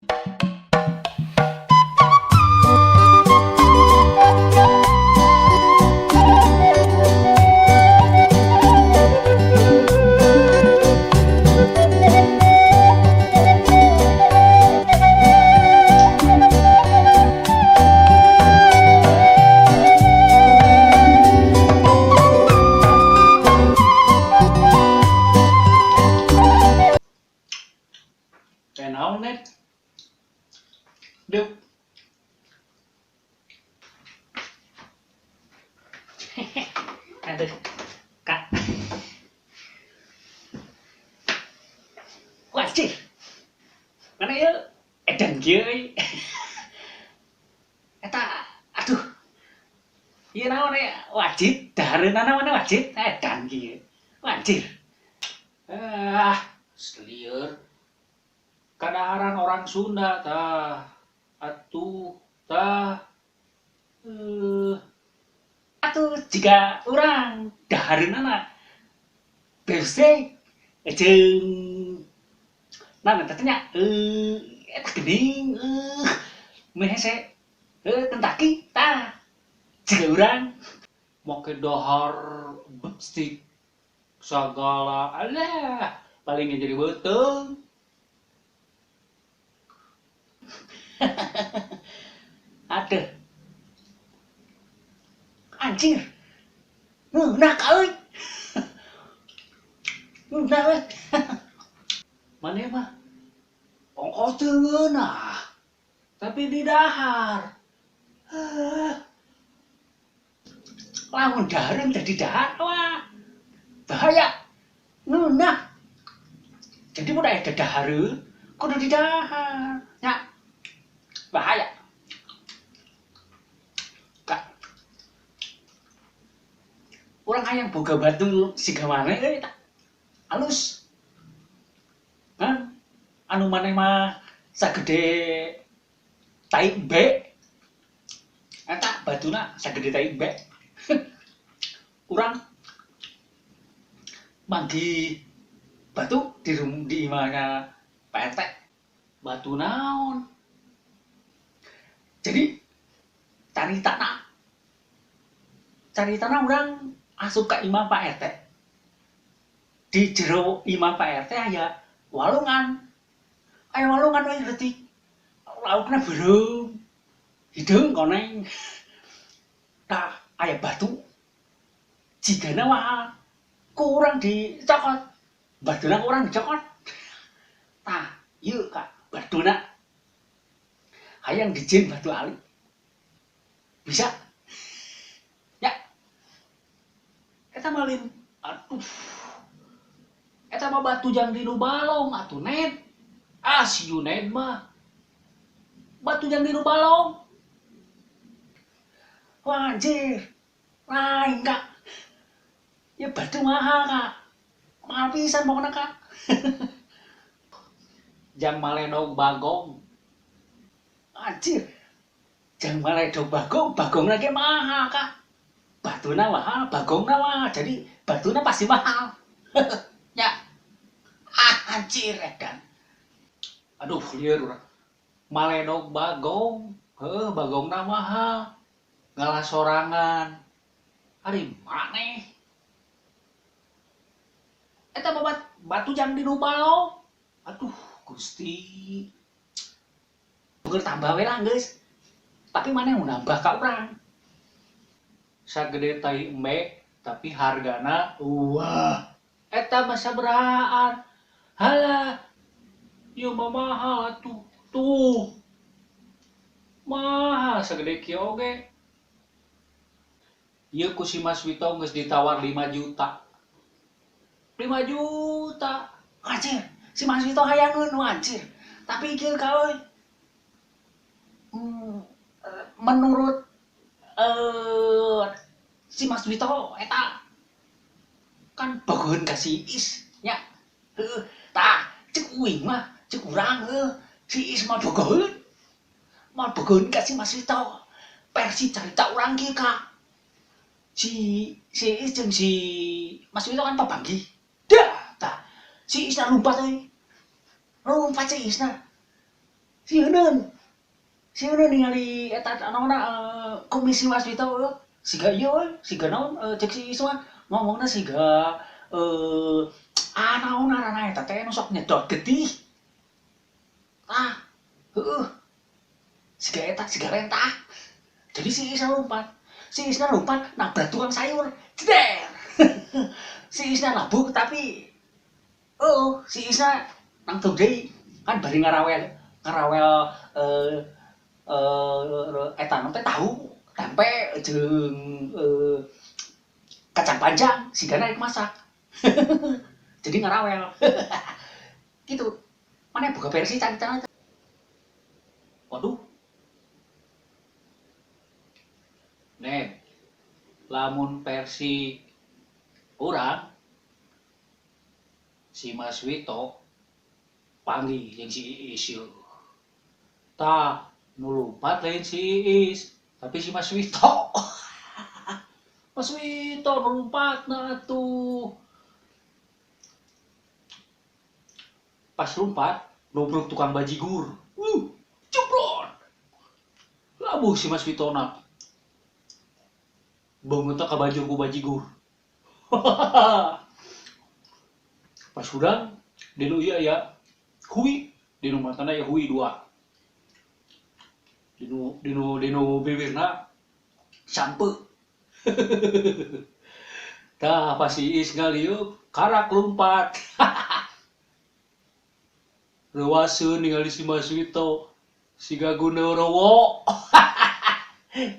Kayak naon net? Duk. Aduh, Kak. Wajib. Mana ya? Edan kieu euy. Eta aduh. Ieu naon ya? Wajib, dahareunana mana wajib? Edan kieu. Wajib. Selieur. Kadaharan orang Sunda tah. Atuh tah. Atuh jika urang dahareunana bese jeung nah eta teh nya eta geuning meh hese tentaki tah jika urang make dahar bestik sagala alah paling jadi beuteung. Aduh. Anjir. Nah euy. Nah euy. Mane mah ongkos teu ngeunah. Tapi di dahar. Lamun dahareun teh di dahar wah. Bahaya. Ngeunah. Jadi mun aya dahareun kudu di dahar. Nya. Bahaya. Urang hayang boga batu siga maneh euy eta. Alus. Kan anu maneh mah sagede tai embe. Eta batuna sagede tai embe. Urang manggi batu di imahna Pak RT. Batu naon? Jadi caritana urang asup ka imah Pak RT. Di jero imah Pak RT aya walungan. Aya walungan we leutik. Laukna beureum. Hideung koneng. Tah aya batu. Jigana mahal. Ku urang dicokot. Batuna urang dicokot. Tah, ieu Kak, batuna. Hayang dijieun batu ali. Bisa? Eta malin, aduh, eta mah batu jang dinu balong atuh net, si Yunet mah, batu jang dinu balong, wah anjir, lain Kak, ya batu mahal pisan pokona Kak, jang maledog bagong, anjir, jang maledog bagong lagi mahal Kak. Batuna mahal, bagongna mah jadi batuna pasti mahal. Ya. Anjir edan. Aduh, lieur urang. Maledog bagong, bagongna mahal. Ngalah sorangan. Ari maneh. Eta babat batu jang dinu balong. Aduh, Gusti. Bukan tambah we lah geus. Tapi maneh nu nambah ka urang. Sagede tai embe tapi hargana wah eta mah sabarahaan halah ieu mah mahal tuh mahal sagede kieu oge ieu ku si Mas Wito geus ditawar 5 juta anjir si Mas Wito hayangeun anjir tapi kieu ka euy menurut si Mas Wito eta kan bageun ka si Is nya. Tah cek uing mah cek urang si Is mah bageun ka si Mas Wito. Versi carita urang kieu Kak. Si Is jeung si Mas Wito kan papanggih. Dah tah si Isna lumpat euy. Lumpat si Isna. Sieun ningali eta naonna komisi wasit siga ieu siga naon cek si Isma ngomongna siga naon ngaranna eta teh nu sok nyedot getih. Heueuh. Siga eta siga rentah. Jadi si Isna lompat nabrak tukang sayur. Jeder. Si Isna nabuk tapi si Isna nangtung deui kan bari ngarawel eta teh tahu tempe jeung kacang panjang sigana rek masak. Jadi ngarawel. Gitu. Mana buka versi cancan. Waduh. Nen, lamun versi orang si Mas Wito panggil yang si Iis yeuh. Tah, nu lompat lain si Iis, tapi si Mas Wito. Mas Wito nu lompatna atuh. Pas lompat, nubruk tukang bajigur. Ceprot. Labuh si Mas Wito na. Bangun ka baju ku bajigur. Pas udang dinu ieu aya hui, dinu matana ya hui 2. Dinu bibirna sampeu. Tah pas si Iis ngalieup karak lompat. Reuaseun ningali si Mas Wito siga Gunderowo.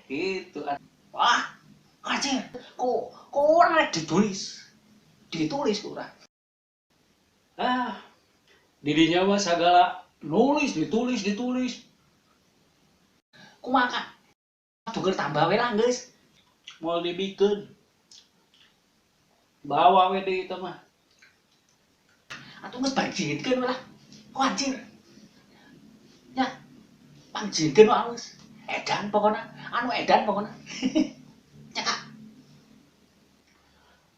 Gitu. Wah, anjir, kok orang ditulis urang. Didinya mah sagala nulis ditulis. Kumaha tuker tambah we lah geus. Moal dibikeun. Bawa we deui eta mah. Atuh geus panjieunkeun we lah. Anjir. Ya, panjieunkeun we alus. Edan pokona, edan pokona. Cekak.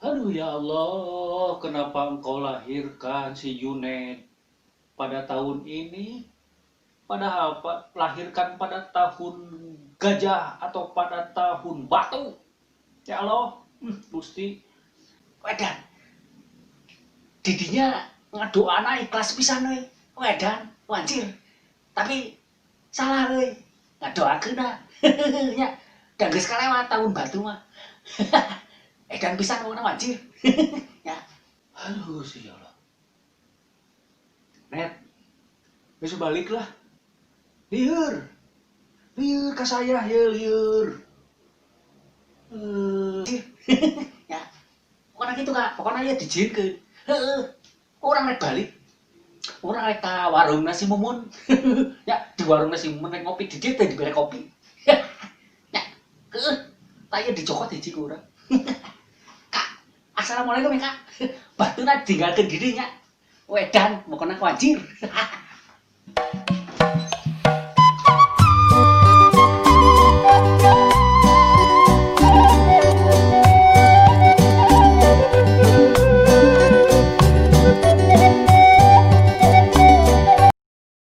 Aduh ya Allah, kenapa engkau lahirkan si Junet pada tahun ini? Padahal lahirkan pada tahun gajah atau pada tahun batu. Ya Allah, Gusti. Wedan. Didinya ngadoana ikhlas pisan we. Wedan, anjir. Tapi salah euy. Ngadoakeunna. Nya, da geus kalewat tahun batu mah. Edan pisan pokona anjir. Ya. Aduh, si Allah. Net. Geus balik lah. Lieur ka saya lieur. Ya. Pokona kitu Kak, pokona ya dijieunkeun. Heeh. Urang rek balik. Urang rek ka warung nasi Mumun. Ya, di warung nasi Mumun rek ngopi di dieu teh dibere kopi. Ya. Heeh. Taya dicokot hiji ku urang. Kak, assalamualaikum ya Kak. Batuna tinggalkeun dirinya. Wedan, pokona ku anjir.